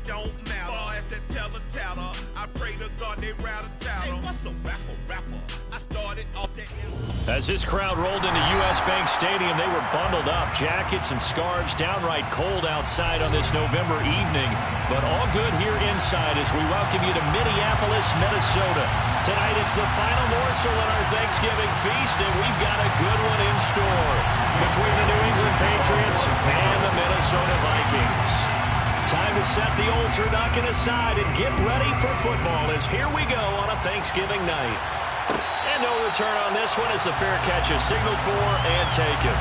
don't matter. As that teller, I pray to God they rattle tattle. Hey, what's a rapper? I started off that. As this crowd rolled into U.S. Bank Stadium, they were bundled up, jackets and scarves, downright cold outside on this November evening. But all good here inside as we welcome you to Minneapolis, Minnesota. Tonight it's the final morsel in our Thanksgiving feast, and we've got a good one in store between the New England Patriots and the Minnesota Vikings. Time to set the old turducken aside and get ready for football as here we go on a Thanksgiving night. And no return on this one as the fair catch is signaled for and taken.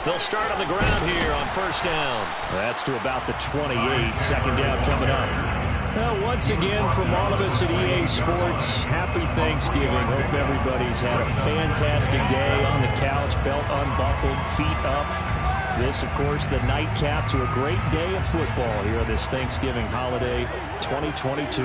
They'll start on the ground here on first down. That's to about the 28. Second down coming up. Well, once again, from all of us at EA Sports, happy Thanksgiving. Hope everybody's had a fantastic day on the couch, belt unbuckled, feet up. This, of course, the nightcap to a great day of football here this Thanksgiving holiday 2022.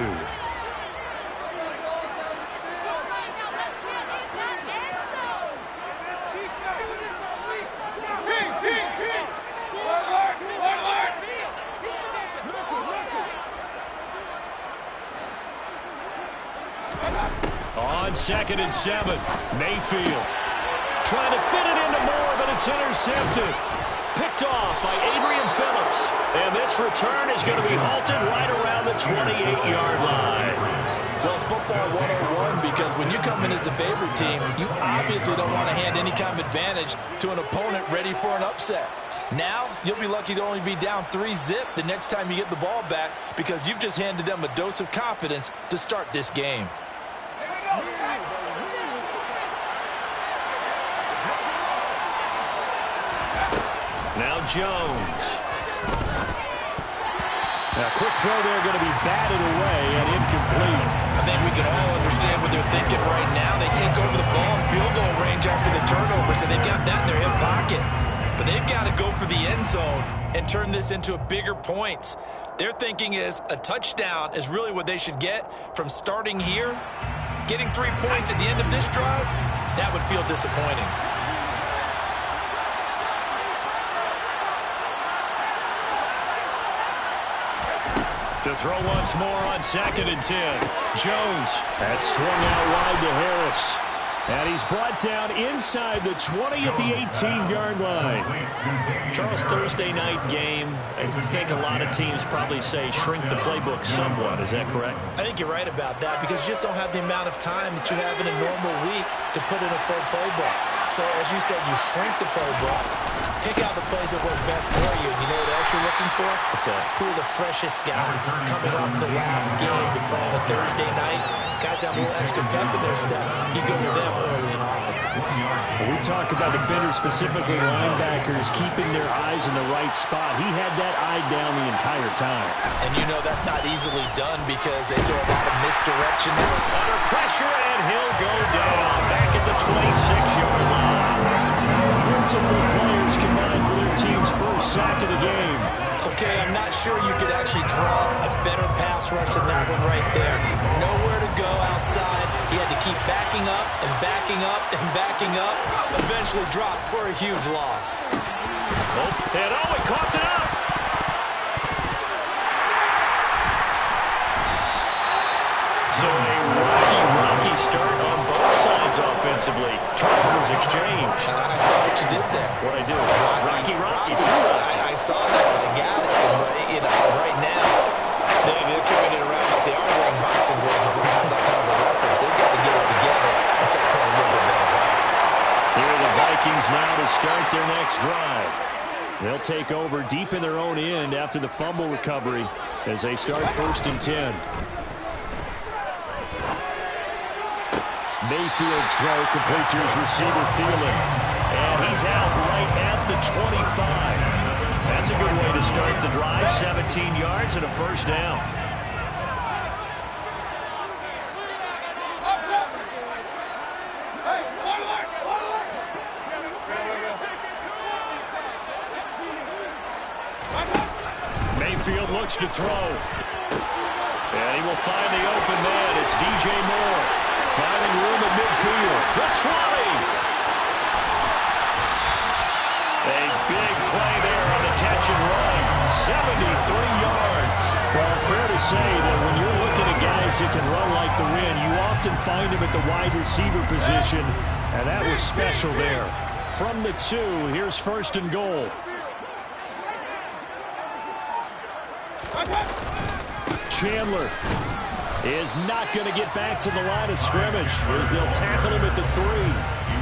On 2nd and 7, Mayfield trying to fit it into Moore, but it's intercepted. Picked off by Adrian Phillips. And this return is going to be halted right around the 28-yard line. Well, it's football 101 because when you come in as the favorite team, you obviously don't want to hand any kind of advantage to an opponent ready for an upset. Now, you'll be lucky to only be down 3-zip the next time you get the ball back because you've just handed them a dose of confidence to start this game. Now Jones. A quick throw there going to be batted away and incomplete. I think we can all understand what they're thinking right now. They take over the ball in field goal range after the turnover, so they've got that in their hip pocket. But they've got to go for the end zone and turn this into a bigger points. Their thinking is a touchdown is really what they should get from starting here. Getting 3 points at the end of this drive, that would feel disappointing. To throw once more on 2nd and 10. Jones. That's swung out wide to Harris. And he's brought down inside the 20 at the 18-yard line. Charles, Thursday night game, I think a lot of teams probably say shrink the playbook somewhat. Is that correct? I think you're right about that because you just don't have the amount of time that you have in a normal week to put in a full playbook. So, as you said, you shrink the playbook, pick out the plays that work best for you. You know what else you're looking for? What's that? Who are the freshest guys coming off the last game to play on a Thursday night? Guys have a little extra pep in their step. You go to them early and often. When we talk about defenders, specifically linebackers, keeping their eyes in the right spot. He had that eye down the entire time. And you know that's not easily done because they throw a lot of misdirection. Under pressure, and he'll go down back at the 26-yard line. Multiple players combined for their team's first sack of the game. Okay, I'm not sure you could actually draw a better pass rush than that one right there. Nowhere to go outside. He had to keep backing up and backing up and backing up. Eventually dropped for a huge loss. And he coughed it up. So a rocky start on both sides offensively. Turnovers exchange. I saw what you did there. What'd I do? Rocky. I saw that. I got it. And, you know, right now, they're carrying it around like they are wearing boxing gloves. If we're going to have that kind of a reference, they've got to get it together and start playing a little bit better ball. Here are the Vikings now to start their next drive. They'll take over deep in their own end after the fumble recovery as they start 1st and 10. Mayfield's throw complete to his receiver, Thielen. And he's out right at the 25. That's a good way to start the drive. 17 yards and a first down. Mayfield looks to throw. And he will find the open man. It's DJ Moore. Finding room at midfield. The 20. A big play there on the catch and run. 73 yards. Well, fair to say that when you're looking at guys that can run like the wind, you often find them at the wide receiver position, and that was special there. From the 2, here's first and goal. Chandler is not going to get back to the line of scrimmage as they'll tackle him at the 3.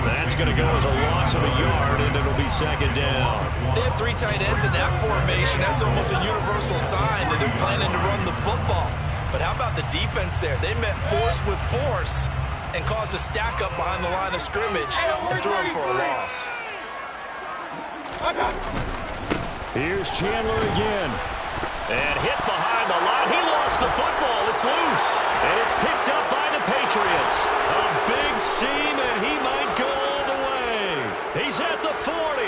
That's going to go as a loss of a yard, and it'll be second down. They have 3 tight ends in that formation. That's almost a universal sign that they're planning to run the football. But how about the defense there? They met force with force and caused a stack up behind the line of scrimmage and threw him for a loss. Here's Chandler again. And hit behind the line. He lost the football. It's loose. And it's picked up by the Patriots. A big seam, and he might go all the way. He's at the 40,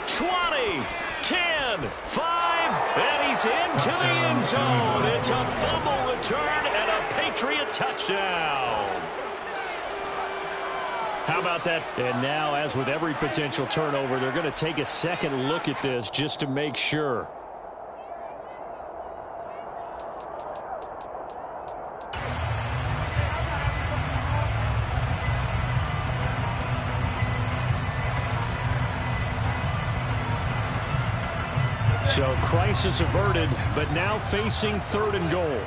20, 10, 5, and he's into the end zone. It's a fumble return and a Patriot touchdown. How about that? And now, as with every potential turnover, they're going to take a second look at this just to make sure. So crisis averted, but now facing 3rd and goal.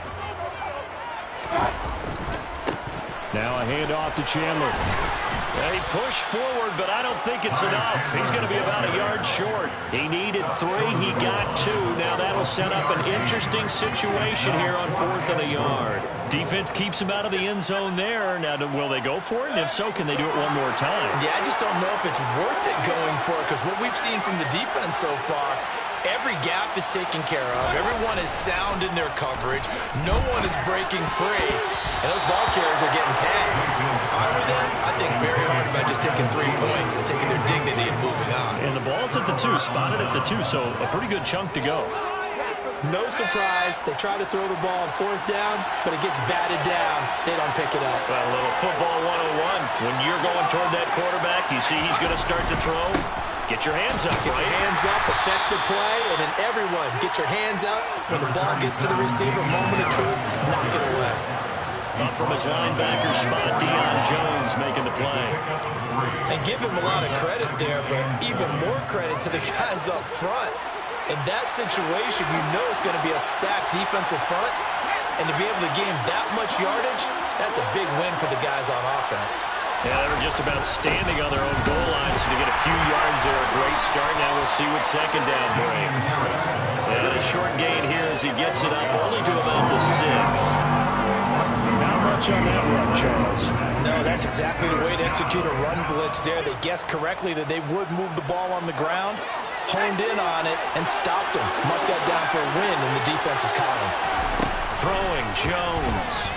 Now a handoff to Chandler. They push forward, but I don't think it's enough. He's going to be about a yard short. He needed 3. He got 2. Now that'll set up an interesting situation here on 4th and a yard. Defense keeps him out of the end zone there. Now, will they go for it? And if so, can they do it one more time? Yeah, I just don't know if it's worth it going for it, because what we've seen from the defense so far, every gap is taken care of. Everyone is sound in their coverage. No one is breaking free. And those ball carriers are getting tagged. If I were them, I'd think very hard about just taking 3 points and taking their dignity and moving on. And the ball's at the 2, spotted at the 2, so a pretty good chunk to go. No surprise. They try to throw the ball on 4th down, but it gets batted down. They don't pick it up. Well, a little football 101. When you're going toward that quarterback, you see he's going to start to throw. Get your hands up, Get right? your hands up, effective play, and then everyone get your hands up. When the ball gets to the receiver, moment of truth, knock it away. Up from his linebacker spot, Deion Jones making the play. And give him a lot of credit there, but even more credit to the guys up front. In that situation, you know it's going to be a stacked defensive front, and to be able to gain that much yardage, that's a big win for the guys on offense. Yeah, they were just about standing on their own goal line, so to get a few yards there, a great start. Now we'll see what second down brings. And a short gain here as he gets it up, only to about the 6. Not much on that run, Charles. No, that's exactly the way to execute a run blitz there. They guessed correctly that they would move the ball on the ground, honed in on it, and stopped them. Mark that down for a win in the defense's column. Throwing Jones.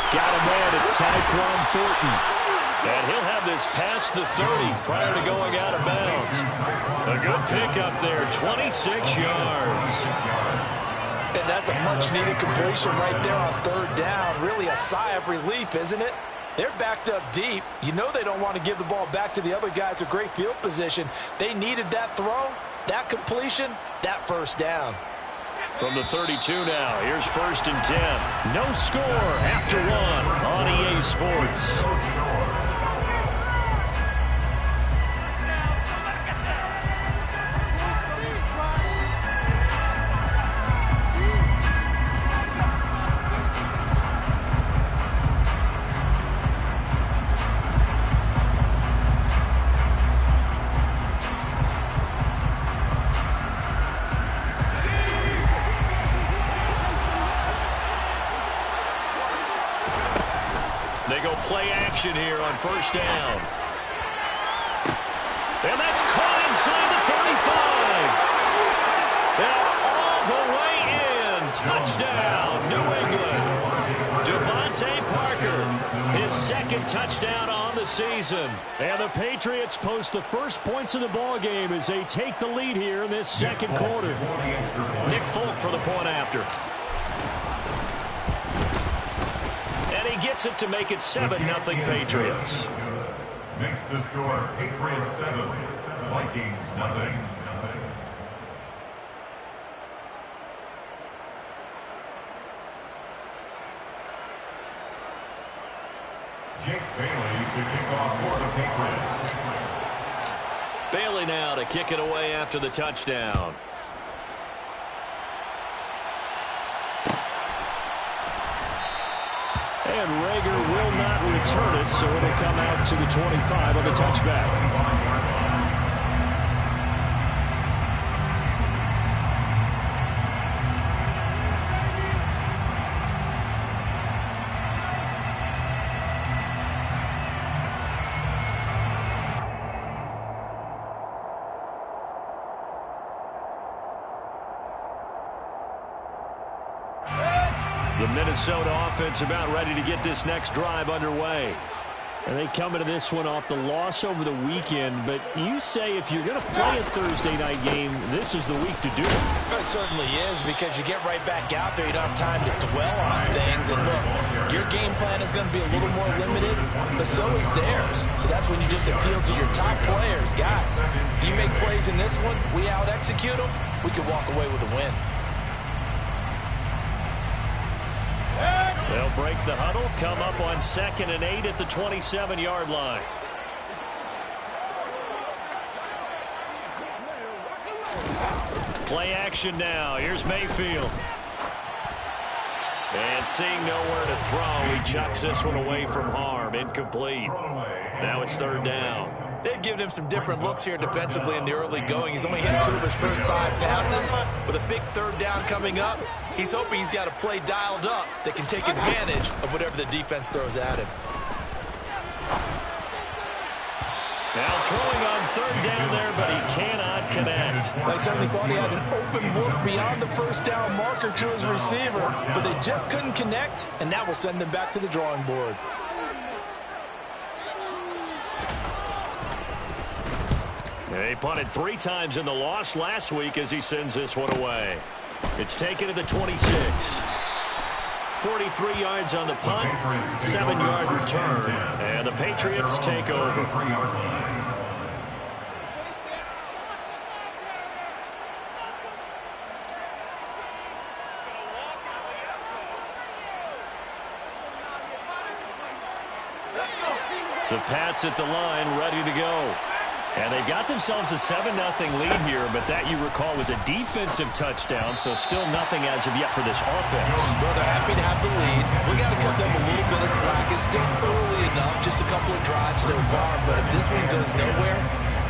Got him in. It's Tyquan Thornton. And he'll have this past the 30 prior to going out of bounds. A good pickup there, 26 yards. And that's a much-needed completion right there on 3rd down. Really a sigh of relief, isn't it? They're backed up deep. You know they don't want to give the ball back to the other guys with great field position. They needed that throw, that completion, that first down. From the 32 now, here's 1st and 10. No score after 1 on EA Sports. They go play action here on 1st down. And that's caught inside second touchdown on the season. And the Patriots post the first points of the ball game as they take the lead here in this second quarter. Nick Folk for the point after. And he gets it to make it 7-0 Patriots. Makes the score Patriots 7, Vikings nothing. Jake Bailey to kick off for the Patriots. Bailey now to kick it away after the touchdown. And Rager will not return it, so it'll come out to the 25 on the touchback. The Minnesota offense about ready to get this next drive underway. And they come into this one off the loss over the weekend. But you say if you're going to play a Thursday night game, this is the week to do it. It certainly is, because you get right back out there. You don't have time to dwell on things. And look, your game plan is going to be a little more limited, but so is theirs. So that's when you just appeal to your top players. Guys, you make plays in this one, we out-execute them, we can walk away with a win. They'll break the huddle, come up on 2nd and 8 at the 27-yard line. Play action now. Here's Mayfield. And seeing nowhere to throw, he chucks this one away from harm. Incomplete. Now it's 3rd down. They've given him some different looks here defensively in the early going. He's only hit 2 of his first 5 passes. With a big 3rd down coming up, he's hoping he's got a play dialed up that can take advantage of whatever the defense throws at him. Now throwing on 3rd down there, but he cannot connect. I certainly thought he had an open look beyond the first down marker to his receiver, but they just couldn't connect, and that will send them back to the drawing board. He punted 3 times in the loss last week as he sends this one away. It's taken to the 26. 43 yards on the punt, 7-yard return, and the Patriots take over. The Pats at the line, ready to go. And they got themselves a 7-0 lead here, but that, you recall, was a defensive touchdown, so still nothing as of yet for this offense. Well, they're happy to have the lead. We got to cut them a little bit of slack. It's still early enough, just a couple of drives so far, but if this one goes nowhere,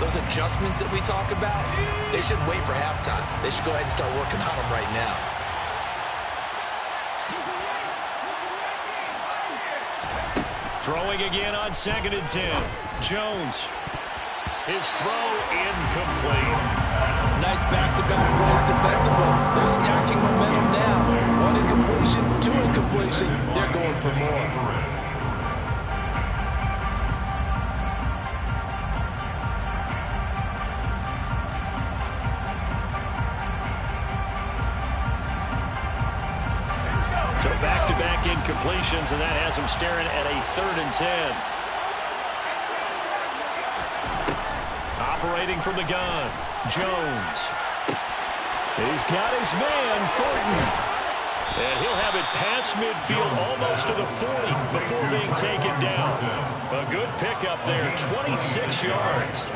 those adjustments that we talk about, they shouldn't wait for halftime. They should go ahead and start working on them right now. Throwing again on 2nd and 10. Jones. His throw incomplete. Nice back-to-back plays defensively. They're stacking momentum now. 1 incompletion, 2 incompletion. They're going for more. So back-to-back incompletions, and that has him staring at a 3rd and 10. Operating from the gun, Jones. He's got his man, Thornton. And he'll have it past midfield, almost to the 40 before being taken down. A good pickup there, 26 yards.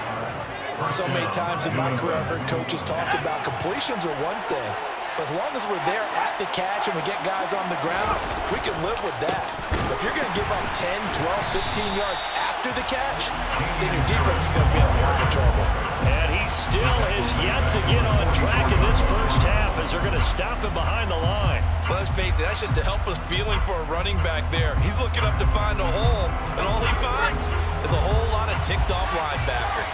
So many times in my career, I've heard coaches talk about completions are one thing. But as long as we're there at the catch and we get guys on the ground, we can live with that. But if you're going to give up 10, 12, 15 yards after the catch, then your defense is going to be in a lot of trouble. And he still has yet to get on track in this first half as they're going to stop him behind the line. Well, let's face it, that's just a helpless feeling for a running back there. He's looking up to find a hole, and all he finds is a whole lot of ticked-off linebacker.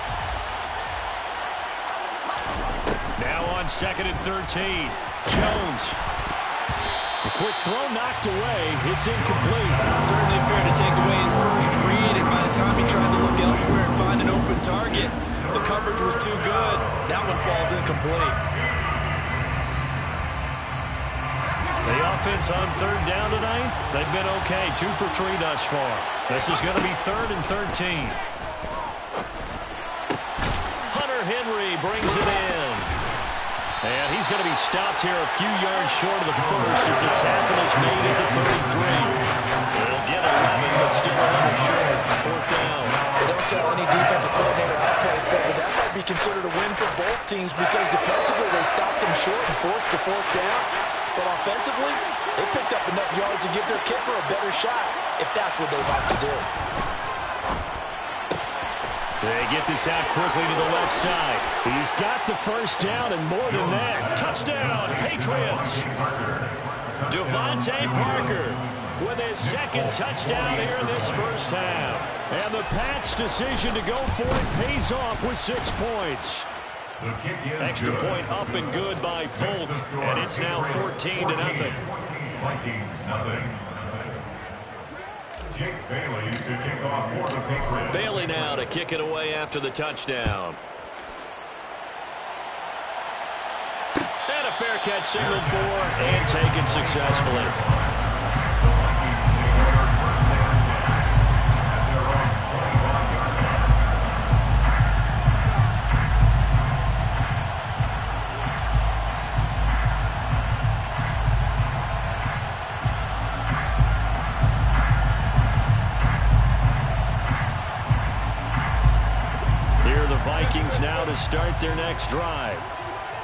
Now on 2nd and 13. Jones. The Quick throw knocked away. It's incomplete. Certainly appeared to take away his first read, and by the time he tried to look elsewhere and find an open target, the coverage was too good. That one falls incomplete. The offense on third down tonight, they've been okay. 2 for 3 thus far. This is going to be 3rd and 13. Hunter Henry brings it in. And he's going to be stopped here a few yards short of the first as the tackle is made at the 33. They'll get 11, but still a little short. 4th down. They don't tell any defensive coordinator how to play for, but that might be considered a win for both teams because defensively they stopped them short and forced the 4th down. But offensively, they picked up enough yards to give their kicker a better shot if that's what they like to do. They get this out quickly to the left side. He's got the first down and more than that. Touchdown, Patriots. Devontae Parker with his 2nd touchdown here in this first half. And the Pats' decision to go for it pays off with 6 points. Extra point up and good by Folk. And it's now 14-0. Vikings, nothing. Jake Bailey to kick off for the Patriots. Bailey now to kick it away after the touchdown. And a fair catch signaled for and taken successfully. Vikings now to start their next drive.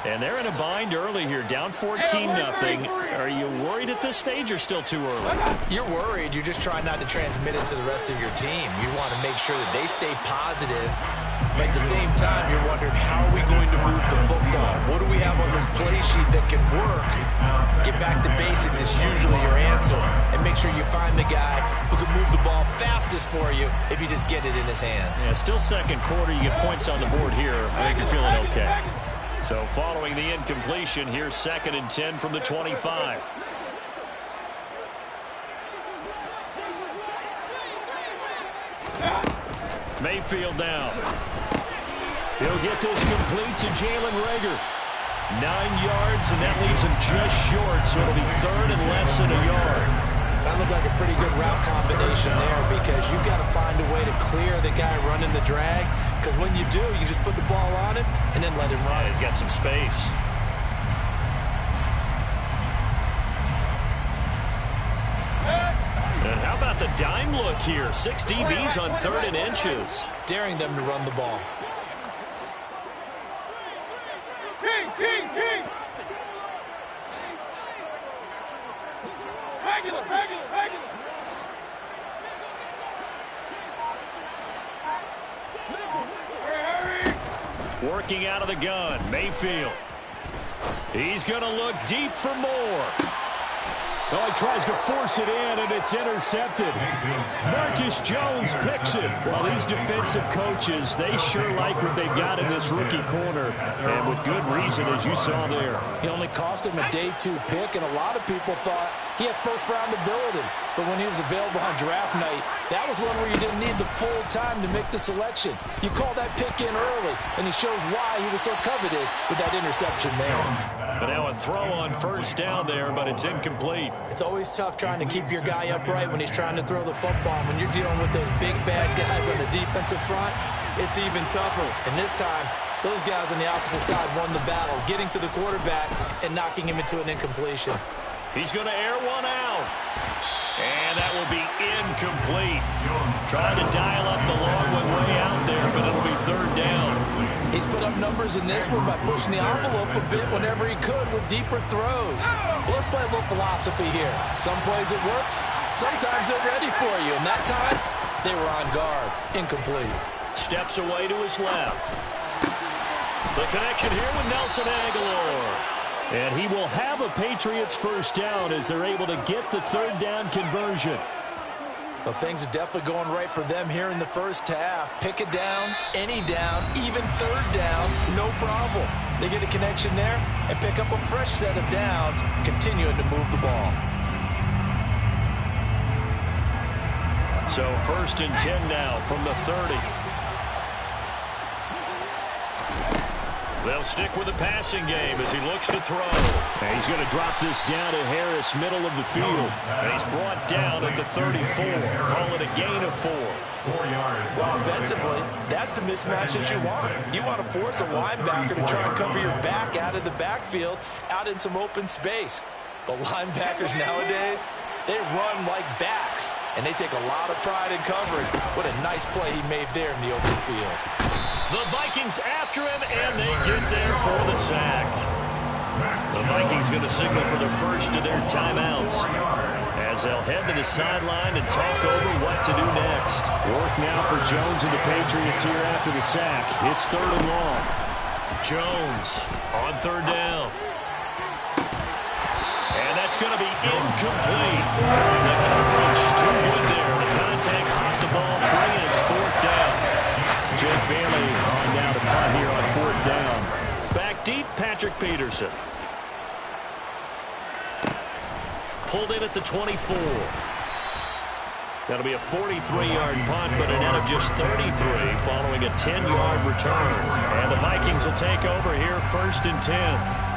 And they're in a bind early here, down 14-0. Are you worried at this stage or still too early? You're worried. You're just trying not to transmit it to the rest of your team. You want to make sure that they stay positive. But at the same time, you're wondering, how are we going to move the football? What do we have on this play sheet that can work? Get back to basics is usually your answer. And make sure you find the guy who can move the ball fastest for you if you just get it in his hands. Yeah, still second quarter. You get points on the board here. I think you're feeling okay. So following the incompletion, here's 2nd and 10 from the 25. Mayfield now. He'll get this complete to Jalen Reagor. 9 yards, and that leaves him just short, so it'll be 3rd and less than a yard. That looked like a pretty good route combination there because you've got to find a way to clear the guy running the drag, because when you do, you just put the ball on him and then let him run. Yeah, he's got some space. And how about the dime look here? 6 DBs on 3rd and inches. Daring them to run the ball. King! Regular! Working out of the gun, Mayfield. He's going to look deep for more. Oh, he tries to force it in, and it's intercepted. Marcus Jones picks it. Well, these defensive coaches, they sure like what they've got in this rookie corner, and with good reason, as you saw there. He only cost him a day 2 pick, and a lot of people thought he had first-round ability. But when he was available on draft night, that was one where you didn't need the full time to make the selection. You call that pick in early, and he shows why he was so coveted with that interception there. But now a throw on first down there, but it's incomplete. It's always tough trying to keep your guy upright when he's trying to throw the football. When you're dealing with those big, bad guys on the defensive front, it's even tougher. And this time, those guys on the opposite side won the battle, getting to the quarterback and knocking him into an incompletion. He's going to air one out. And that will be incomplete. Trying to dial up the long way out there, but it'll be 3rd down. He's put up numbers in this one by pushing the envelope a bit whenever he could with deeper throws. Well, let's play a little philosophy here. Some plays it works, sometimes they're ready for you. And that time, they were on guard. Incomplete. Steps away to his left. The connection here with Nelson Aguilar. And he will have a Patriots first down as they're able to get the 3rd down conversion. Well, things are definitely going right for them here in the first half. Pick it down, any down, even 3rd down, no problem. They get a connection there and pick up a fresh set of downs, continuing to move the ball. So 1st and 10 now from the 30. They'll stick with the passing game as he looks to throw. And he's going to drop this down to Harris, middle of the field. And he's brought down at the 34. Call it a gain of 4. 4 yards. Well, offensively, that's the mismatch that you want. You want to force a linebacker to try and cover your back out of the backfield, out in some open space. The linebackers nowadays, they run like backs, and they take a lot of pride in covering. What a nice play he made there in the open field. The Vikings after him, and they get there for the sack. The Vikings going to signal for the first of their timeouts as they'll head to the sideline and talk over what to do next. Work now for Jones and the Patriots here after the sack. It's 3rd and long. Jones on 3rd down. And that's going to be incomplete. The coverage too good there. The contact caught the ball free, and it's 4th down. Jake Bailey on now to punt here on 4th down. Back deep, Patrick Peterson. Pulled in at the 24. That'll be a 43-yard punt, but a net of just 33 following a 10-yard return. And the Vikings will take over here 1st and 10.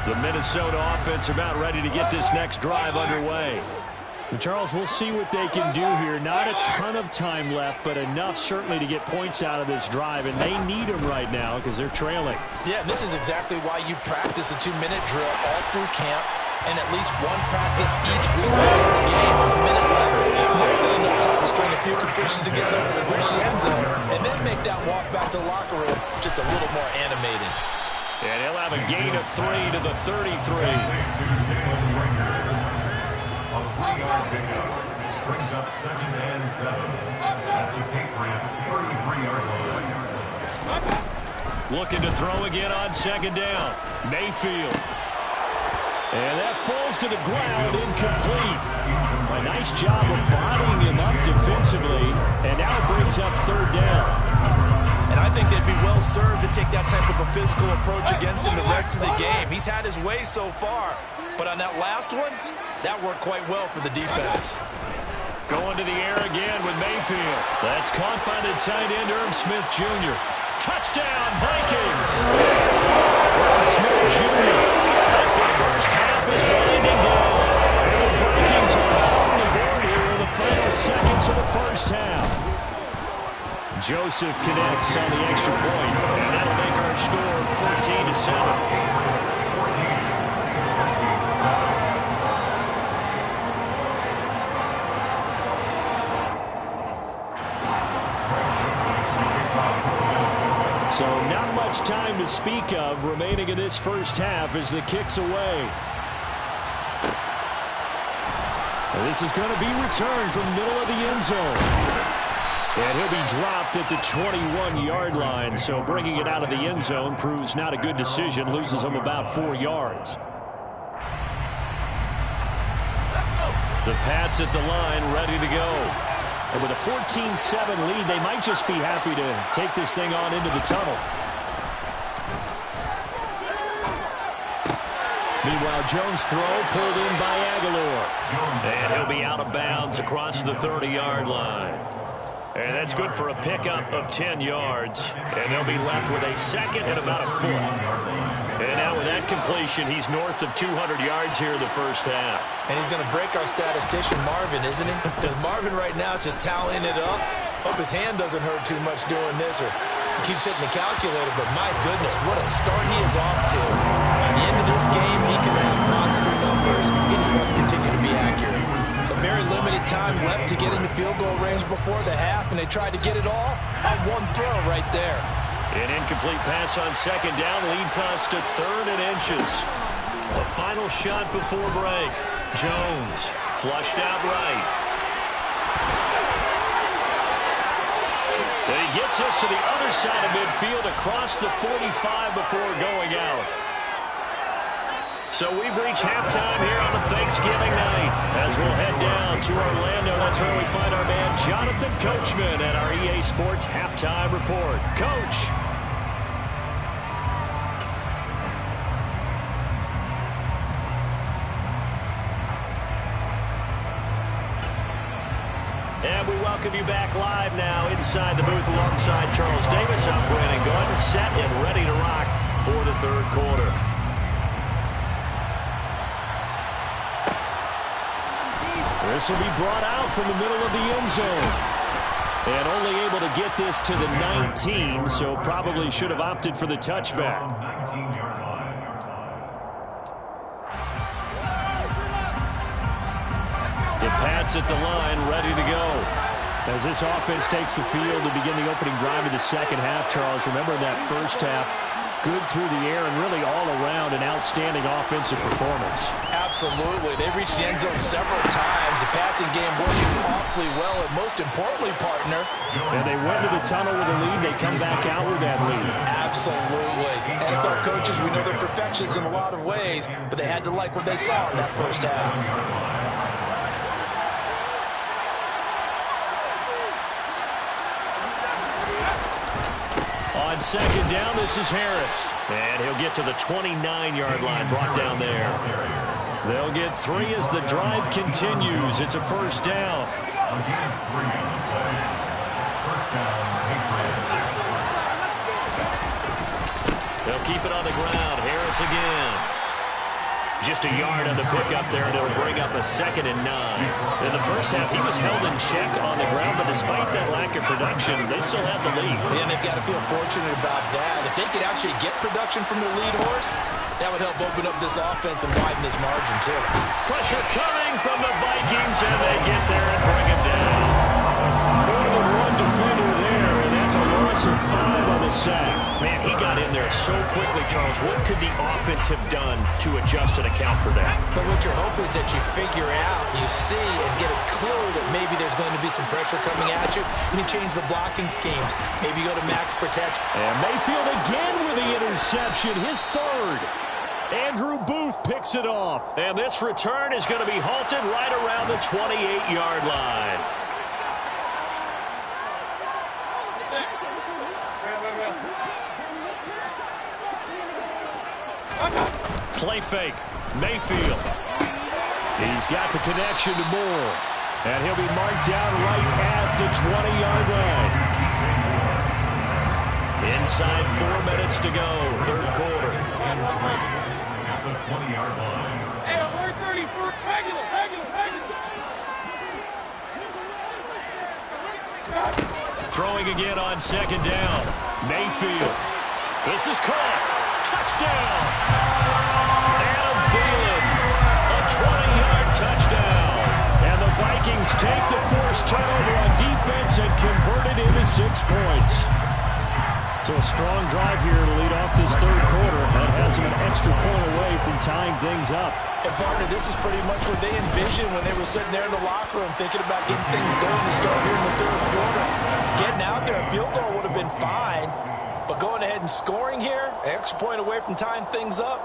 The Minnesota offense about ready to get this next drive underway. And Charles, we'll see what they can do here. Not a ton of time left, but enough certainly to get points out of this drive, and they need them right now because they're trailing. Yeah, and this is exactly why you practice a 2-minute drill all through camp and at least one practice each week before the game. A minute left, more than enough time to string a few completions together, reach the end zone, and then make that walk back to the locker room just a little more animated. And he'll have a gain of 3 to the 33. A 3-yard pickup brings up 2nd and 7 at the Patriots' 33-yard line. Looking to throw again on 2nd down. Mayfield. And that falls to the ground, incomplete. A nice job of bodying him up defensively, and now it brings up 3rd down. And I think they'd be well served to take that type of a physical approach against him the rest of the game. He's had his way so far, but on that last one, that worked quite well for the defense. Going to the air again with Mayfield. That's caught by the tight end, Irv Smith Jr. Touchdown, Vikings! Irv Smith Jr. as the first half is winding down. And the Vikings are on the board here in the final seconds of the first half. Joseph connects on the extra point, and that'll make our score 14-7. So not much time to speak of remaining in this first half as the kick's away. And this is going to be returned from the middle of the end zone. And he'll be dropped at the 21-yard line, so bringing it out of the end zone proves not a good decision, loses him about 4 yards. The Pats at the line, ready to go. And with a 14-7 lead, they might just be happy to take this thing on into the tunnel. Meanwhile, Jones' throw pulled in by Aguilar. And he'll be out of bounds across the 30-yard line. And that's good for a pickup of 10 yards. And they'll be left with a second and about a foot. And now with that completion, he's north of 200 yards here in the first half. And he's going to break our statistician, Marvin, isn't he? Because Marvin right now is just tallying it up. Hope his hand doesn't hurt too much doing this, or he keeps hitting the calculator. But my goodness, what a start he is off to. By the end of this game, he can have monster numbers. He just must continue to be accurate. A very limited time left to get into field goal range before the half, and they tried to get it all on one throw right there. An incomplete pass on 2nd down leads us to 3rd and inches. A final shot before break. Jones flushed out right. And he gets us to the other side of midfield across the 45 before going out. So we've reached halftime here on a Thanksgiving night. As we'll head down to Orlando, that's where we find our man Jonathan Coachman at our EA Sports Halftime Report. Coach. And we welcome you back live now inside the booth alongside Charles Davis. I'm Brandon Gunn, set and ready to rock for the third quarter. This will be brought out from the middle of the end zone. And only able to get this to the 19, so probably should have opted for the touchback. The Pats at the line, ready to go. As this offense takes the field to begin the opening drive of the second half, Charles, remember that first half, good through the air and really all around an outstanding offensive performance. Absolutely. They reached the end zone several times. The passing game working awfully well, and most importantly, partner. And they went to the tunnel with a lead. They come back out with that lead. Absolutely. NFL coaches, we know they're perfectionists in a lot of ways, but they had to like what they saw in that first half. On second down, this is Harris. And he'll get to the 29-yard line, brought down there. They'll get 3 as the drive continues. It's a first down. They'll keep it on the ground. Harris again. Just a yard on the pickup there, and it'll bring up a 2nd and 9. In the first half, he was held in check on the ground, but despite that lack of production, they still have the lead. And they've got to feel fortunate about that. If they could actually get production from their lead horse, that would help open up this offense and widen this margin, too. Pressure coming from the Vikings, and they get there and bring him down. More than one defender there, and that's a loss of 5 on the sack. Man, he got in there so quickly, Charles. What could the offense have done to adjust and account for that? But what you're hoping is that you figure out, you see, and get a clue that maybe there's going to be some pressure coming at you, and you change the blocking schemes. Maybe you go to max protection. And Mayfield again with the interception, his 3rd. Andrew Booth picks it off. And this return is going to be halted right around the 28-yard line. Play fake. Mayfield. He's got the connection to Moore. And he'll be marked down right at the 20-yard line. Inside 4 minutes to go, third quarter. At the 20-yard line. Hey, I'm 134. Regular. Throwing again on second down. Mayfield. This is caught. Touchdown. Adam Thielen. A 20-yard touchdown. And the Vikings take the forced turnover on defense and convert it into 6 points. So a strong drive here to lead off this third quarter. That has them an extra point away from tying things up. And, partner, this is pretty much what they envisioned when they were sitting there in the locker room thinking about getting things going to start here in the third quarter. Getting out there, a field goal would have been fine. But going ahead and scoring here, an extra point away from tying things up,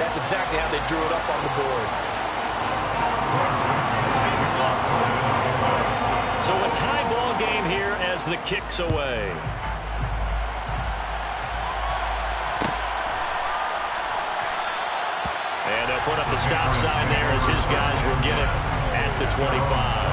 that's exactly how they drew it up on the board. So a tie ball game here as the kick's away. And they'll put up the stop sign there as his guys will get it at the 25.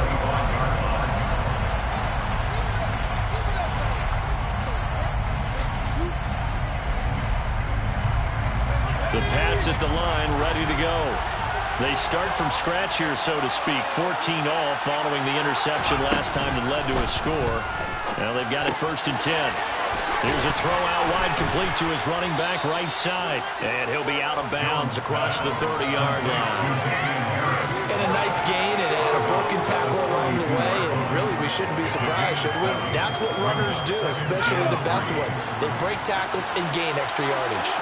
The Pats at the line, ready to go. They start from scratch here, so to speak. 14-all following the interception last time that led to a score. Now they've got it 1st and 10. Here's a throw out wide, complete to his running back right side. And he'll be out of bounds across the 30-yard line. And a nice gain and a broken tackle along the way. And really, we shouldn't be surprised, should we? That's what runners do, especially the best ones. They break tackles and gain extra yardage.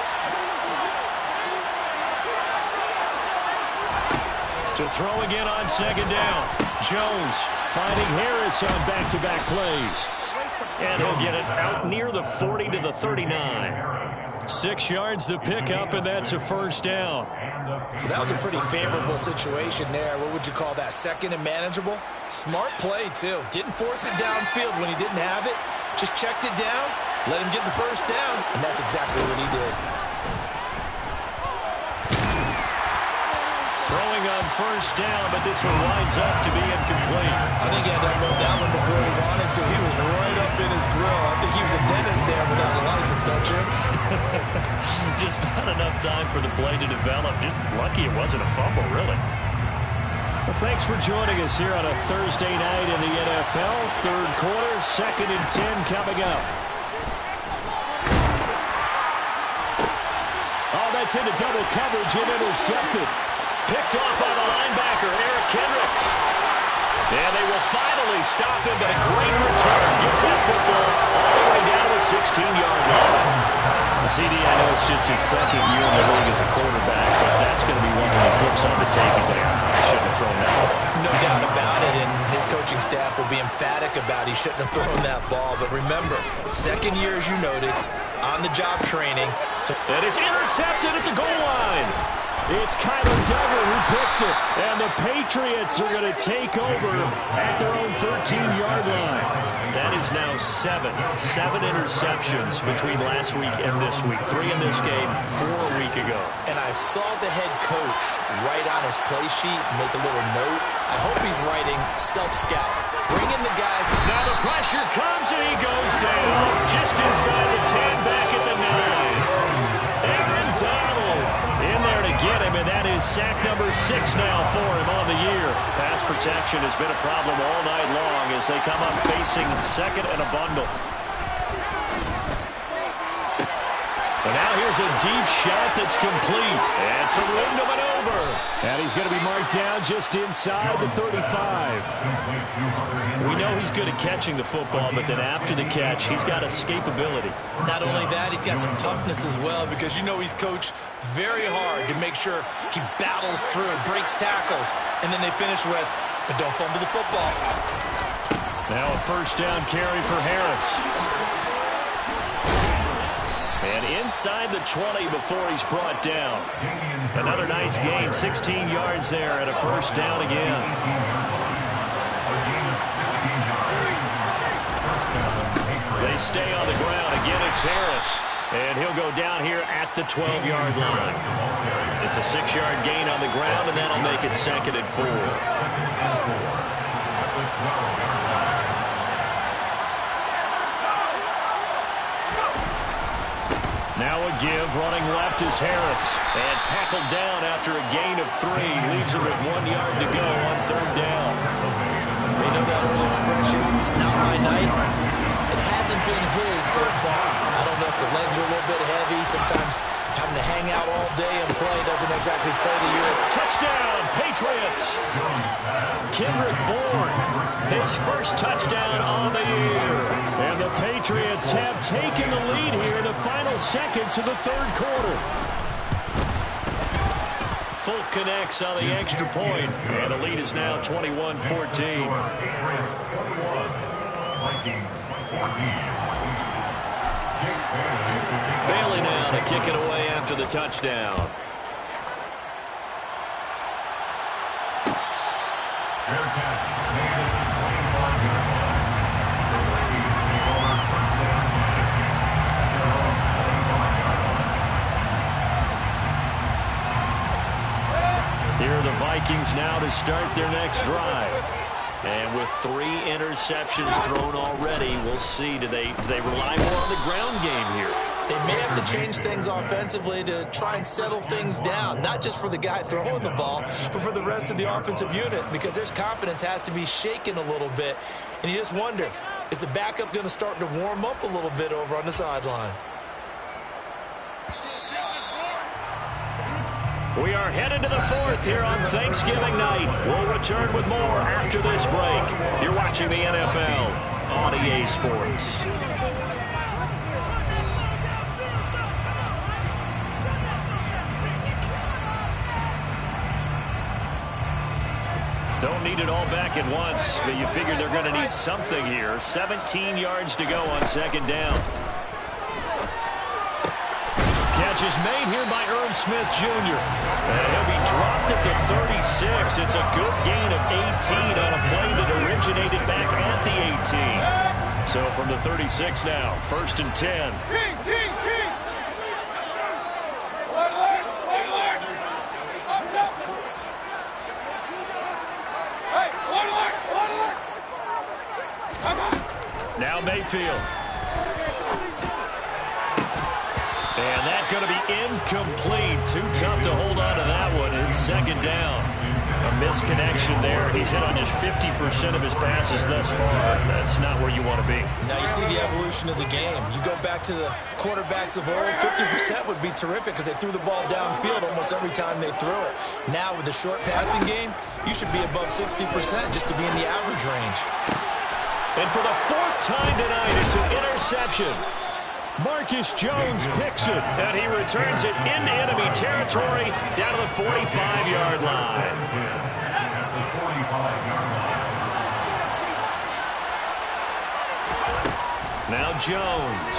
To throw again on second down. Jones finding Harris on back-to-back plays. And he'll get it out near the 40 to the 39. 6 yards the pickup, and that's a first down. That was a pretty favorable situation there. What would you call that? 2nd and manageable? Smart play, too. Didn't force it downfield when he didn't have it. Just checked it down, let him get the first down, and that's exactly what he did. Throwing on first down, but this one winds up to be incomplete. I think he had to unload that one before he wanted to. He was right up in his grill. I think he was a dentist there without a license, don't you? Just not enough time for the play to develop. Just lucky it wasn't a fumble, really. Well, thanks for joining us here on a Thursday night in the NFL. Third quarter, 2nd and 10 coming up. Oh, that's into double coverage and intercepted. Picked off by the linebacker, Eric Kendricks. And they will finally stop him, but a great return. Gets that football all the way down to the 16-yard line. CD, I know it's just his second year in the league as a quarterback, but that's going to be one when he flips on the tape. He's like, I shouldn't have thrown that. No doubt about it, and his coaching staff will be emphatic about he shouldn't have thrown that ball. But remember, second year, as you noted, on-the-job training. And it's intercepted at the goal line. It's Kyler Duggar who picks it, and the Patriots are going to take over at their own 13-yard line. That is now seven interceptions between last week and this week. 3 in this game, 4 a week ago. And I saw the head coach write on his play sheet, make a little note. I hope he's writing self-scout. Bring in the guys. Now the pressure comes, and he goes down just inside the 10, back at the 9. Aaron Donald in there to get him, and that is sack number 6 now for him on the year. Pass protection has been a problem all night long as they come up facing second and a bundle. And now here's a deep shot that's complete. And some room to maneuver. And he's going to be marked down just inside the 35. We know he's good at catching the football, but then after the catch, he's got escapability. Not only that, he's got some toughness as well, because you know he's coached very hard to make sure he battles through, breaks tackles, and then they finish with, but don't fumble the football. Now a first down carry for Harris. And inside the 20 before he's brought down. Another nice gain, 16 yards there, and a first down again. They stay on the ground. Again, it's Harris. And he'll go down here at the 12-yard line. It's a 6-yard gain on the ground, and that'll make it 2nd and 4. Now a give, running left is Harris. And tackled down after a gain of 3. Leaves him with 1 yard to go on 3rd down. You know that old expression, it's not my night. It hasn't been his so far. I don't know if the legs are a little bit heavy. Sometimes having to hang out all day and play doesn't exactly play to your... Touchdown, Patriots! Kendrick Bourne, his first touchdown on the year. And the Patriots have taken the lead here in the final seconds of the 3rd quarter. Folk connects on the extra point, and the lead is now 21-14. Bailey now to kick it away after the touchdown. Here are the Vikings now to start their next drive. And with 3 interceptions thrown already, we'll see. Do they rely more on the ground game here? They may have to change things offensively to try and settle things down, not just for the guy throwing the ball, but for the rest of the offensive unit, because their confidence has to be shaken a little bit. And you just wonder, is the backup going to start to warm up a little bit over on the sideline? We are headed to the 4th here on Thanksgiving night. We'll return with more after this break. You're watching the NFL on EA Sports. Don't need it all back at once, but you figure they're going to need something here. 17 yards to go on 2nd down. Catch is made here by Irv Smith Jr. And he'll be dropped at the 36. It's a good gain of 18 on a play that originated back at the 18. So from the 36 now, 1st and 10. right field. And that's going to be incomplete. Too tough to hold on to that one. It's second down. A misconnection there. He's hit on just 50% of his passes thus far. That's not where you want to be. Now you see the evolution of the game. You go back to the quarterbacks of old, 50% would be terrific because they threw the ball downfield almost every time they threw it. Now with the short passing game, you should be above 60% just to be in the average range. And for the fourth time tonight, it's an interception. Marcus Jones picks it, and he returns it into enemy territory down to the 45-yard line. Now Jones.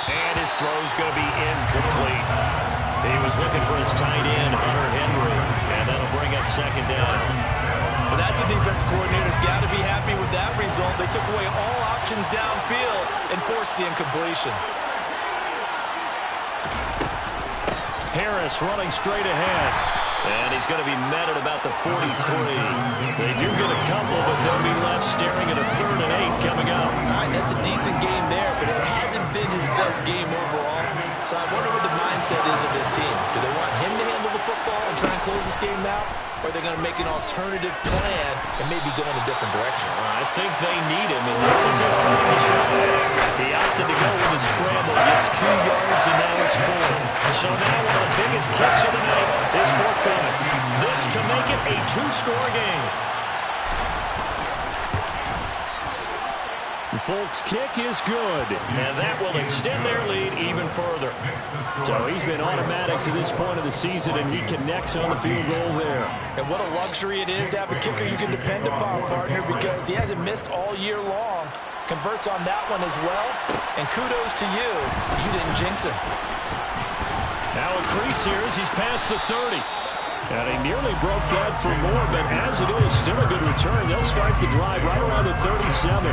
And his throw's going to be incomplete. He was looking for his tight end, Hunter Henry, and that'll bring up second down. Well, that's a defensive coordinator's got to be happy with that result. They took away all options downfield and forced the incompletion. Harris running straight ahead. And he's going to be met at about the 43. They do get a couple, but they'll be left staring at a 3rd and 8 coming up. All right, that's a decent game there, but it hasn't been his best game overall. So I wonder what the mindset is of this team. Do they want him to handle the football and try and close this game out? Or are they going to make an alternative plan and maybe go in a different direction? I think they need him, and this is his time to shine. He opted to go with a scramble. Gets 2 yards, and now it's 4. So now one of the biggest kicks of the night is forthcoming. This to make it a 2-score game. The Folks' kick is good, and that will extend their lead even further. So he's been automatic to this point of the season, and he connects on the field goal there. And what a luxury it is to have a kicker you can depend upon, partner, because he hasn't missed all year long. Converts on that one as well, and kudos to you. You didn't jinx him. Now a crease here as he's past the 30. And he nearly broke that for more, but as it is, still a good return. They'll start the drive right around the 37.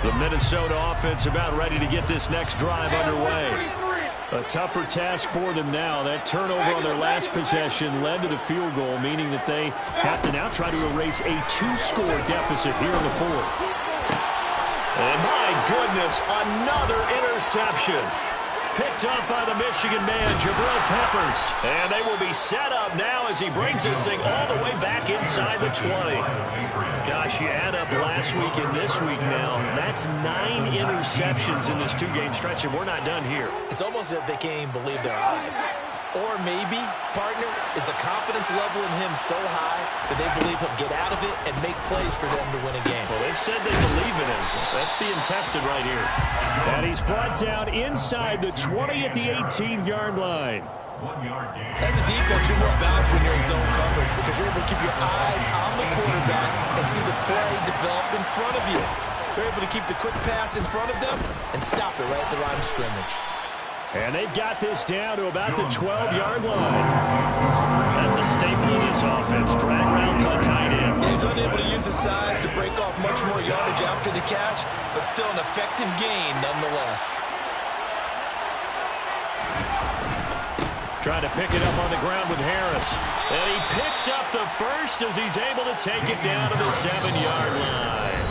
The Minnesota offense about ready to get this next drive underway. A tougher task for them now. That turnover on their last possession led to the field goal, meaning that they have to now try to erase a 2-score deficit here in the 4th. And my goodness, another interception. Picked up by the Michigan man, Jabril Peppers. And they will be set up now as he brings this thing all the way back inside the 20. Gosh, you add up last week and this week now. That's 9 interceptions in this 2-game stretch, and we're not done here. It's almost as if they can't even believe their eyes. Or maybe, partner, is the confidence level in him so high that they believe he'll get out of it and make plays for them to win a game. Well, they've said they believe in him. That's being tested right here. And he's brought down inside the 20 at the 18-yard line. As a defense, you're more balanced when you're in zone coverage because you're able to keep your eyes on the quarterback and see the play develop in front of you. You're able to keep the quick pass in front of them and stop it right at the line of scrimmage. And they've got this down to about the 12-yard line. That's a staple of this offense. Drag routes on tight end. Yeah, he's unable to use his size to break off much more yardage after the catch, but still an effective gain nonetheless. Trying to pick it up on the ground with Harris. And he picks up the first as he's able to take it down to the 7-yard line.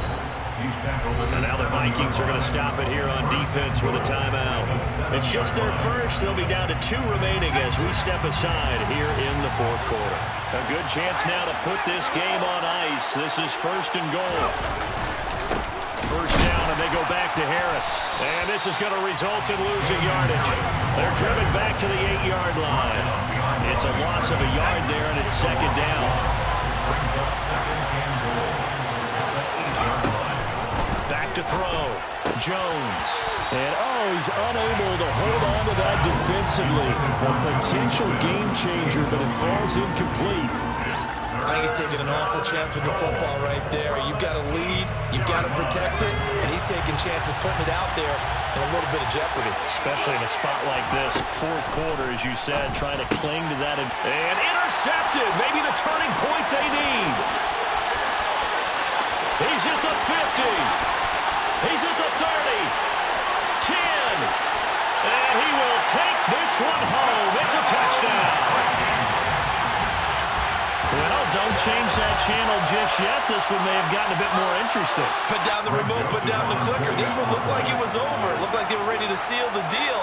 And now the Vikings are going to stop it here on defense with a timeout. It's just their first. They'll be down to 2 remaining as we step aside here in the 4th quarter. A good chance now to put this game on ice. This is 1st and goal. First down, and they go back to Harris. And this is going to result in losing yardage. They're driven back to the 8-yard line. It's a loss of a yard there, and it's 2nd down. Back to throw. Jones. And, he's unable to hold on to that defensively. A potential game changer, but it falls incomplete. I think he's taking an awful chance with the football right there. You've got to lead, you've got to protect it, and he's taking chances putting it out there in a little bit of jeopardy. Especially in a spot like this, 4th quarter, as you said, trying to cling to that. And intercepted, maybe the turning point they need. He's at the 50. He's at the 30. 10. And he will take this one home. It's a touchdown. Well, don't change that channel just yet. This one may have gotten a bit more interesting. Put down the remote, put down the clicker. This one looked like it was over. It looked like they were ready to seal the deal.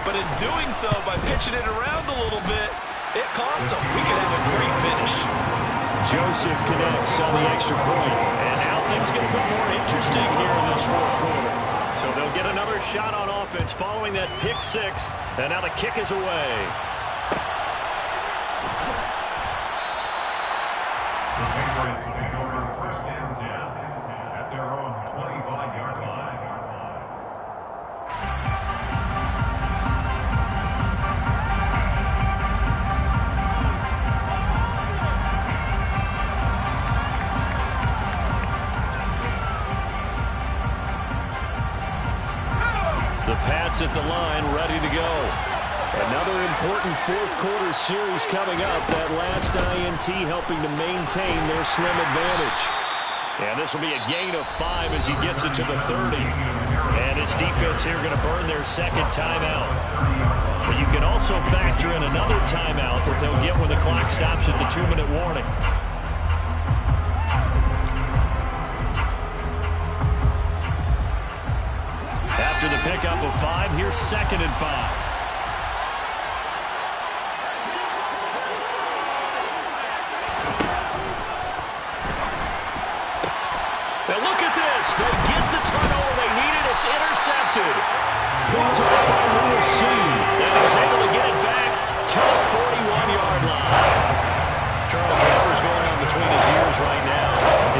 But in doing so, by pitching it around a little bit, it cost them. We could have a great finish. Joseph connects on the extra point. And now things get a bit more interesting here in this fourth quarter. So they'll get another shot on offense following that pick six. And now the kick is away. The Patriots take over first and 10 at their own 25-yard line. The Pats at the line, ready to go. Another important fourth quarter series coming up. That last INT helping to maintain their slim advantage. And this will be a gain of 5 as he gets it to the 30. And his defense here going to burn their second timeout. But you can also factor in another timeout that they'll get when the clock stops at the 2-minute warning. After the pickup of 5, here's 2nd and 5. Now look at this. They get the turnover they needed. It's intercepted. Picked up by Little C. And he's able to get it back to the 41-yard line. Charles, whatever's going on between his ears right now,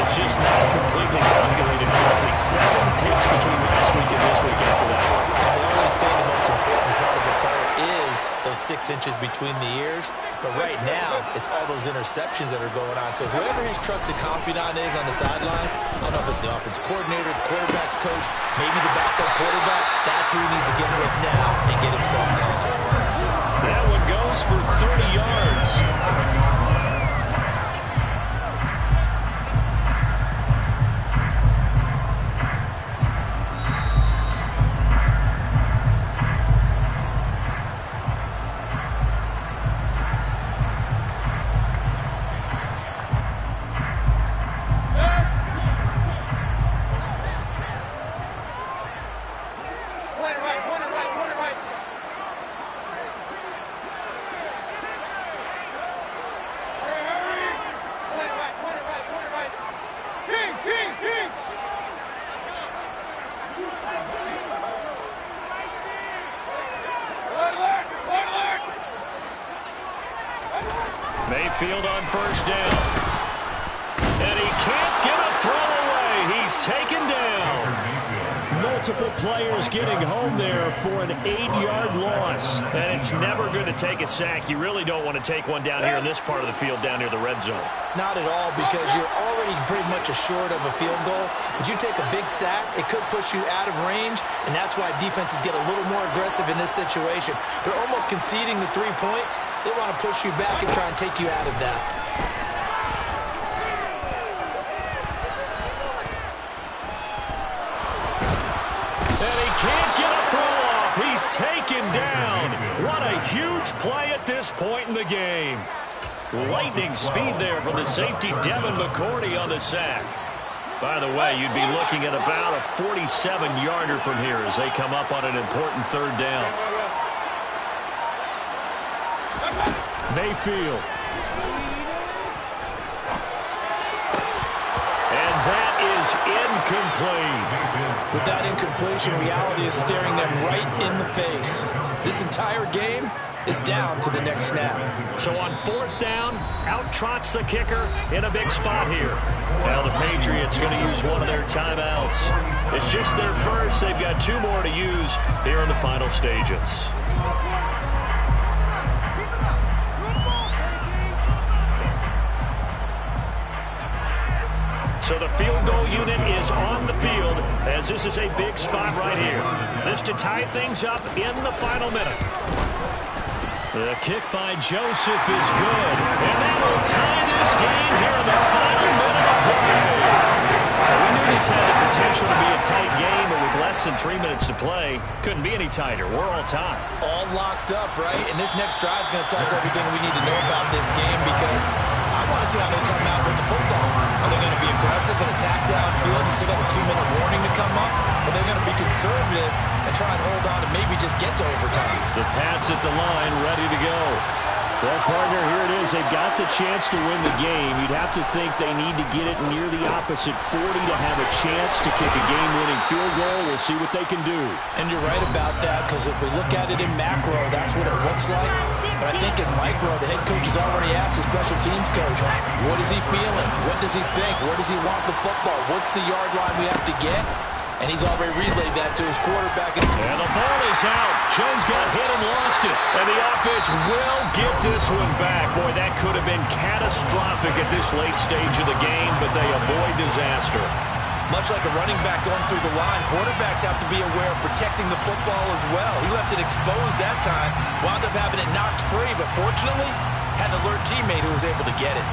it's just not completely calculated correctly. 7 picks between last week and this week after that. And they always say the most important part of a player is those 6 inches between the ears. But right now, it's all those interceptions that are going on. So whoever his trusted confidant is on the sidelines, I don't know if it's the offense coordinator, the quarterback's coach, maybe the backup quarterback, that's who he needs to get with now and get himself calm. That one goes for 30 yards. Mayfield on first down. And he can't get a throw away. He's taken down. Multiple players getting home there for an 8-yard loss. And it's never going to take a sack. You really don't want to take one down here in this part of the field, down near the red zone. Not at all, because you're already pretty much assured of a field goal. But you take a big sack, it could push you out of range, and that's why defenses get a little more aggressive in this situation. They're almost conceding the 3 points. They want to push you back and try and take you out of that. And he can't get a throw off. He's taken down. What a huge play at this point in the game. Lightning speed there from the safety, Devin McCourty, on the sack. By the way, you'd be looking at about a 47-yarder from here as they come up on an important third down. Mayfield. And that is incomplete. With that incompletion, reality is staring them right in the face. This entire game is down to the next snap. So on fourth down, out trots the kicker in a big spot here. Now the Patriots going to use one of their timeouts. It's just their first. They've got 2 more to use here in the final stages. So the field goal unit is on the field as this is a big spot right here. This to tie things up in the final minute. The kick by Joseph is good. And that will tie this game here in the final minute of play. This had the potential to be a tight game, but with less than 3 minutes to play, couldn't be any tighter. We're all tied. All locked up, right? And this next drive is going to tell us everything we need to know about this game, because I want to see how they come out with the football. Are they going to be aggressive and attack downfield? You still got the 2-minute warning to come up? Or are they going to be conservative and try and hold on and maybe just get to overtime? The Pats at the line, ready to go. Well, partner, here it is. They've got the chance to win the game. You'd have to think they need to get it near the opposite 40 to have a chance to kick a game-winning field goal. We'll see what they can do. And you're right about that, because if we look at it in macro, that's what it looks like. But I think in micro, the head coach has already asked the special teams coach, what is he feeling? What does he think? Where does he want the football? What's the yard line we have to get? And he's already relayed that to his quarterback. And the ball is out. Jones got hit and lost it. And the offense will get this one back. Boy, that could have been catastrophic at this late stage of the game, but they avoid disaster. Much like a running back going through the line, quarterbacks have to be aware of protecting the football as well. He left it exposed that time, wound up having it knocked free, but fortunately, had an alert teammate who was able to get it.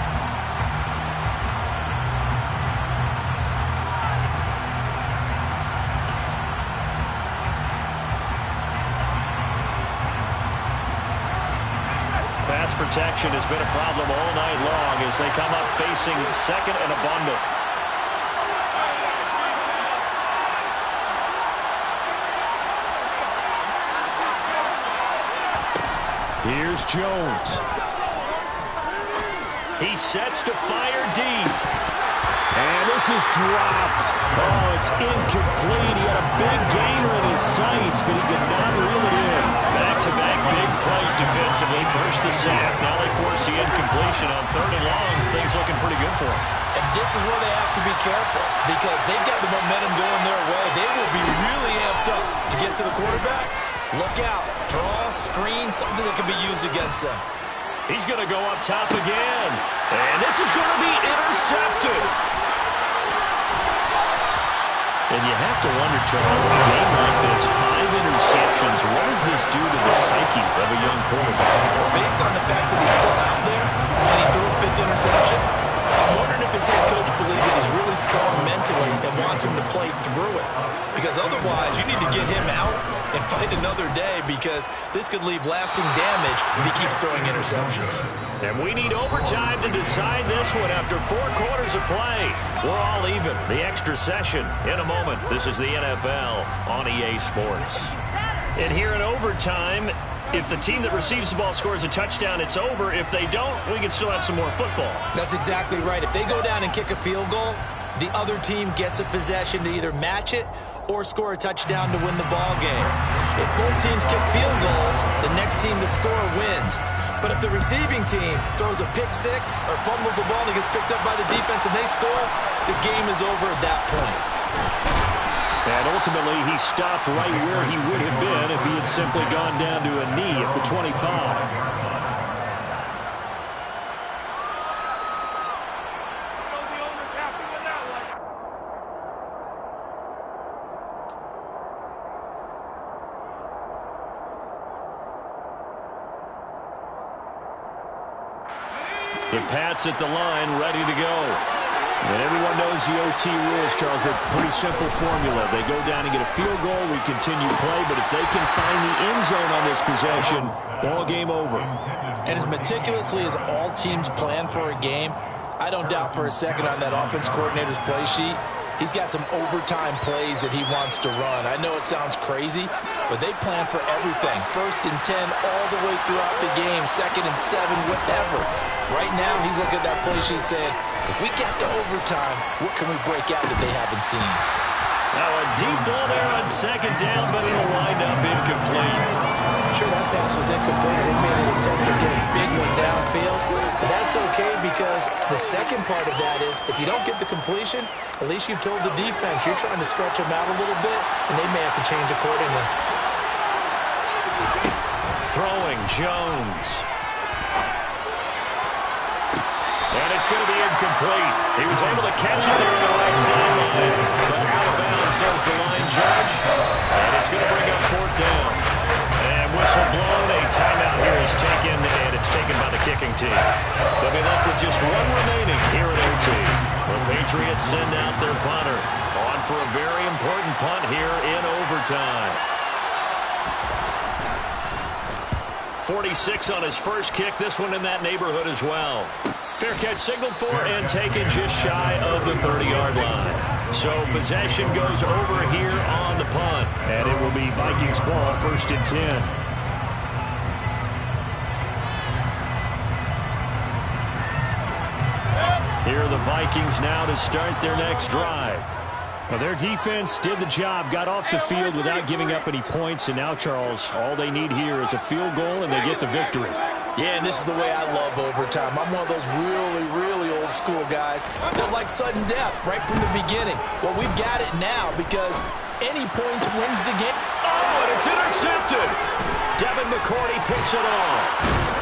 Pass protection has been a problem all night long as they come up facing second and a bundle. Here's Jones. He sets to fire deep. And this is dropped. Oh, it's incomplete. He had a big gainer in his sights, but he could not reel it in. Back-to-back big plays defensively. First the sack. Now they force the incompletion on 3rd and long. Things looking pretty good for him. And this is where they have to be careful, because they've got the momentum going their way. They will be really amped up to get to the quarterback. Look out. Draw, screen, something that can be used against them. He's going to go up top again. And this is going to be intercepted. And you have to wonder, Charles, in a game like this, 5 interceptions, what does this do to the psyche of a young quarterback? Based on the fact that he's still out there and he threw a 5th interception, I'm wondering if his head coach believes that he's really strong mentally and wants him to play through it. Because otherwise, you need to get him out and fight another day, because this could leave lasting damage if he keeps throwing interceptions. And we need overtime to decide this one after 4 quarters of play. We're all even. The extra session in a moment. This is the NFL on EA Sports. And here in overtime, if the team that receives the ball scores a touchdown, it's over. If they don't, we can still have some more football. That's exactly right. If they go down and kick a field goal, the other team gets a possession to either match it or score a touchdown to win the ball game. If both teams kick field goals, the next team to score wins. But if the receiving team throws a pick six or fumbles the ball and it gets picked up by the defense and they score, the game is over at that point. And ultimately, he stopped right where he would have been if he had simply gone down to a knee at the 25. The Pats at the line, ready to go. And everyone knows the OT rules, Charles, but pretty simple formula. They go down and get a field goal, we continue play, but if they can find the end zone on this possession, ball game over. And as meticulously as all teams plan for a game, I don't doubt for a second on that offense coordinator's play sheet, he's got some overtime plays that he wants to run. I know it sounds crazy, but they plan for everything. 1st and 10 all the way throughout the game, 2nd and 7, whatever. Right now, he's looking at that play sheet saying, if we get to overtime, what can we break out that they haven't seen? Now a deep ball there on 2nd down, but it'll wind up incomplete. Sure, that pass was incomplete as they made an attempt to get a big one downfield. But that's okay, because the second part of that is if you don't get the completion, at least you've told the defense you're trying to stretch them out a little bit, and they may have to change accordingly. Throwing Jones. And it's going to be incomplete. He was able to catch it there on the right sideline. But out of bounds, says the line judge. And it's going to bring up 4th down. And whistle blown. A timeout here is taken, and it's taken taken by the kicking team. They'll be left with just one remaining here at OT. The Patriots send out their punter on for a very important punt here in overtime. 46 on his first kick. This one in that neighborhood as well. Fair catch signaled for and taken just shy of the 30-yard line. So possession goes over here on the punt. And it will be Vikings ball, 1st and 10. Here are the Vikings now to start their next drive. Well, their defense did the job, got off the field without giving up any points, and now, Charles, all they need here is a field goal, and they get the victory. Yeah, and this is the way I love overtime. I'm one of those really, really old school guys that like sudden death right from the beginning. Well, we've got it now because any points wins the game. Oh, and it's intercepted. Devin McCourty picks it off.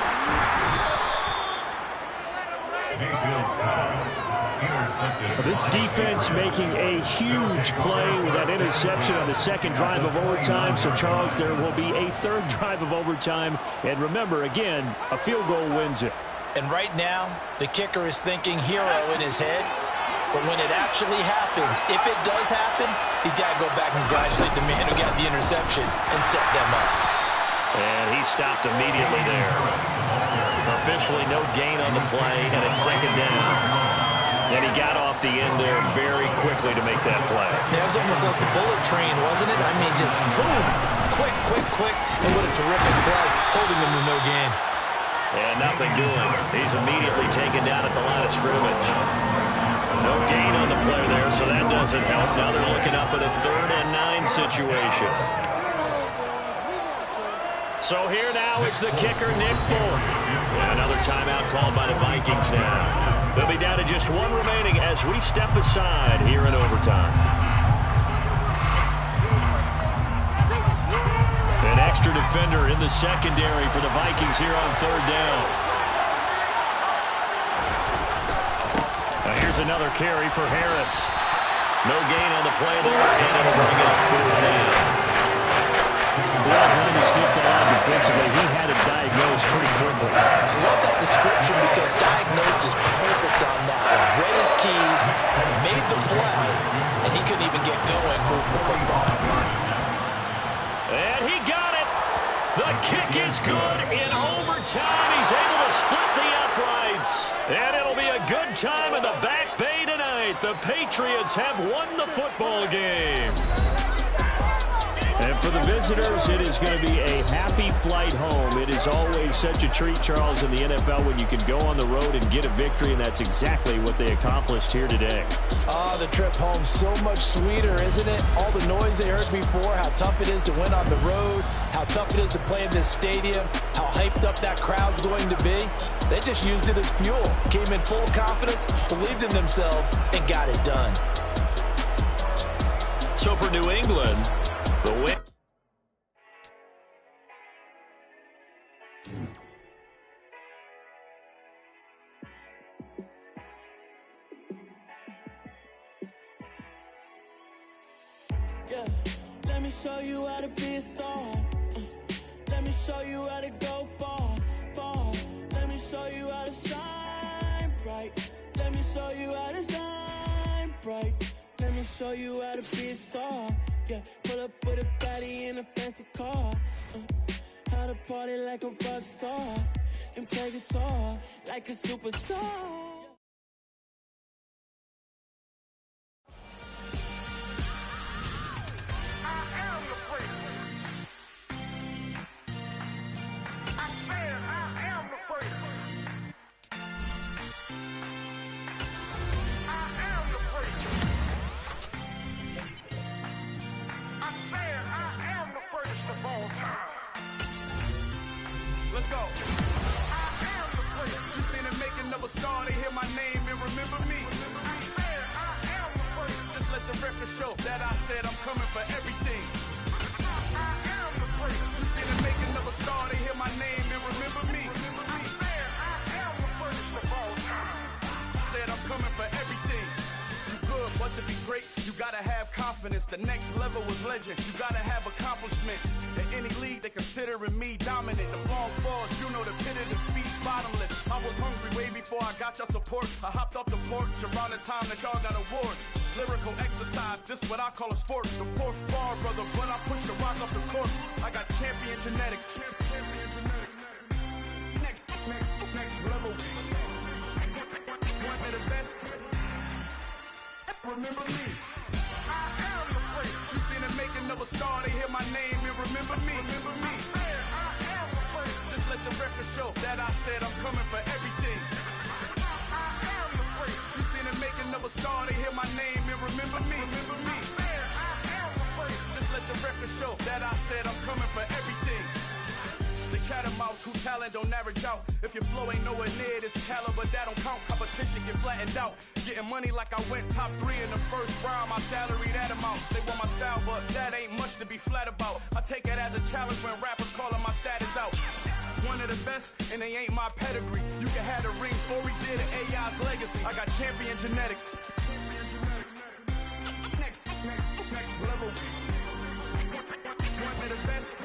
This defense making a huge play with that interception on the second drive of overtime. So, Charles, there will be a third drive of overtime. And remember, again, a field goal wins it. And right now, the kicker is thinking hero in his head. But when it actually happens, if it does happen, he's got to go back and congratulate the man who got the interception and set them up. And he stopped immediately there. Officially no gain on the play, and it's 2nd down. And he got off the end there very quickly to make that play. That was almost like the bullet train, wasn't it? I mean, just zoom. Quick. And what a terrific play, holding them to no gain. And nothing doing. He's immediately taken down at the line of scrimmage. No gain on the play there, so that doesn't help. Now they're looking up at a 3rd and 9 situation. So here now is the kicker, Nick Folk. And another timeout called by the Vikings now. They'll be down to just one remaining as we step aside here in overtime. An extra defender in the secondary for the Vikings here on 3rd down. Now here's another carry for Harris. No gain on the play there, and it'll bring it up 4th down. Well, trying to sniff that out defensively. He had it diagnosed pretty quickly. I love that description because diagnosed is perfect on that one. Read his keys, made the play, and he couldn't even get going moving the football. And he got it. The kick is good in overtime. He's able to split the uprights. And it'll be a good time in the Back Bay tonight. The Patriots have won the football game. And for the visitors, it is going to be a happy flight home. It is always such a treat, Charles, in the NFL when you can go on the road and get a victory, and that's exactly what they accomplished here today. Oh, the trip home, so much sweeter, isn't it? All the noise they heard before, how tough it is to win on the road, how tough it is to play in this stadium, how hyped up that crowd's going to be. They just used it as fuel, came in full confidence, believed in themselves, and got it done. So for New England, the win. Yeah, let me show you how to be a star. Let me show you how to go far. Let me show you how to shine bright. Let me show you how to shine bright. Let me show you how to be a star. Yeah, pull up with a baddie in a fancy car. How to party like a rock star and play guitar like a superstar. Let's go. You seen the making of a star, they hear my name and remember me. Just let the record show that I said I'm coming for everything. You seen the making of a star, they hear my name and remember me. Said I'm coming for everything. You good, but to be great, you gotta have confidence. confidence. The next level was legend. You gotta have accomplishments. In any league, they considering me dominant. The long falls, you know the pit of defeat, bottomless. I was hungry way before I got your support. I hopped off the porch around the time that y'all got awards. Lyrical exercise, this what I call a sport. The fourth bar, brother, but I pushed the rock off the court. I got champion genetics. Champion genetics. Next level. One of the best. Remember me. I am the great. You seen the making of a star, they hear my name and remember me. Remember me. I am the great. Just let the record show that I said I'm coming for everything. I am the great. You seen the making of a star, they hear my name and remember me. Remember me. I am the great. Just let the record show that I said I'm coming for everything. The cat and mouse who talent don't average out. If your flow ain't nowhere near this caliber, that don't count. Competition get flattened out. Getting money like I went top 3 in the first round. My salary that amount. They want my style, but that ain't much to be flat about. I take it as a challenge when rappers calling my status out. One of the best, and they ain't my pedigree. You can have the rings, or we did an AI's legacy. I got champion genetics. Next level. One of the best.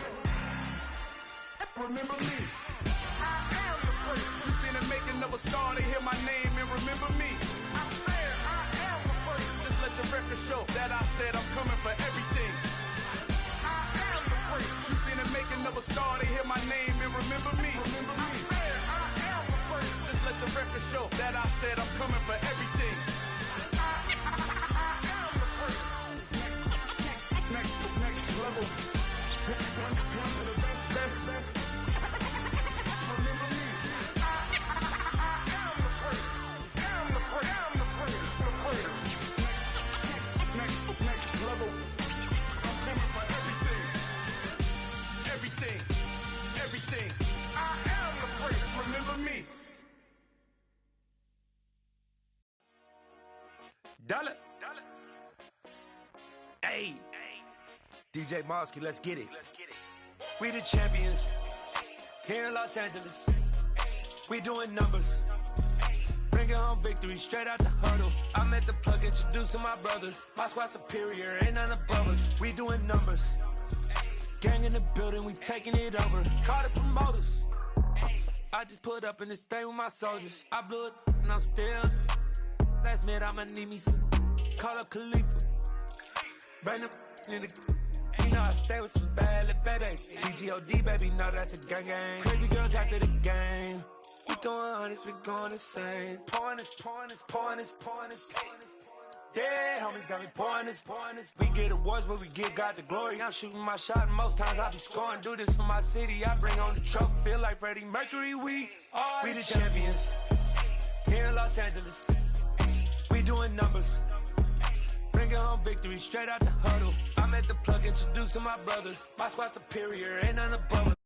Remember me. I am the great. You seen the making of a star, they hear my name and remember me. I am the great. Just let the record show that I said I'm coming for everything. I am the great. You seen the making of a star, they hear my name and remember me. Remember me. I am the great. Just let the record show that I said I'm coming for everything. I am the great. Next level. One of the best. Remember me. I am the great. Am the great. Next level. I'm coming for everything. I am the great. Remember me. Dollar. Hey. DJ Mosky, let's get it. We the champions here in Los Angeles. We doing numbers. Bringing home victory straight out the huddle. I met the plug, introduced to my brother. My squad superior, ain't none above us. We doing numbers. Gang in the building, we taking it over. Call the promoters. I just put up in this thing with my soldiers. I blew it and I'm still. Last minute I'ma need me some. Call up Khalifa. Bring the in the. You know I stay with some bad little baby. TGOD, baby, know that's a gang gang. Crazy girls after the game. We throwing hundreds, we going insane. Pouring this. Yeah, homies got me pouring this. We get awards, but we give God the glory. I'm shooting my shot, and most times I be scoring. Do this for my city, I bring on the trophy. Feel like Freddie Mercury, we the champions here in Los Angeles. We doing numbers. Bringing home victory straight out the huddle. I met the plug, introduced to my brother. My squad superior, ain't none above us.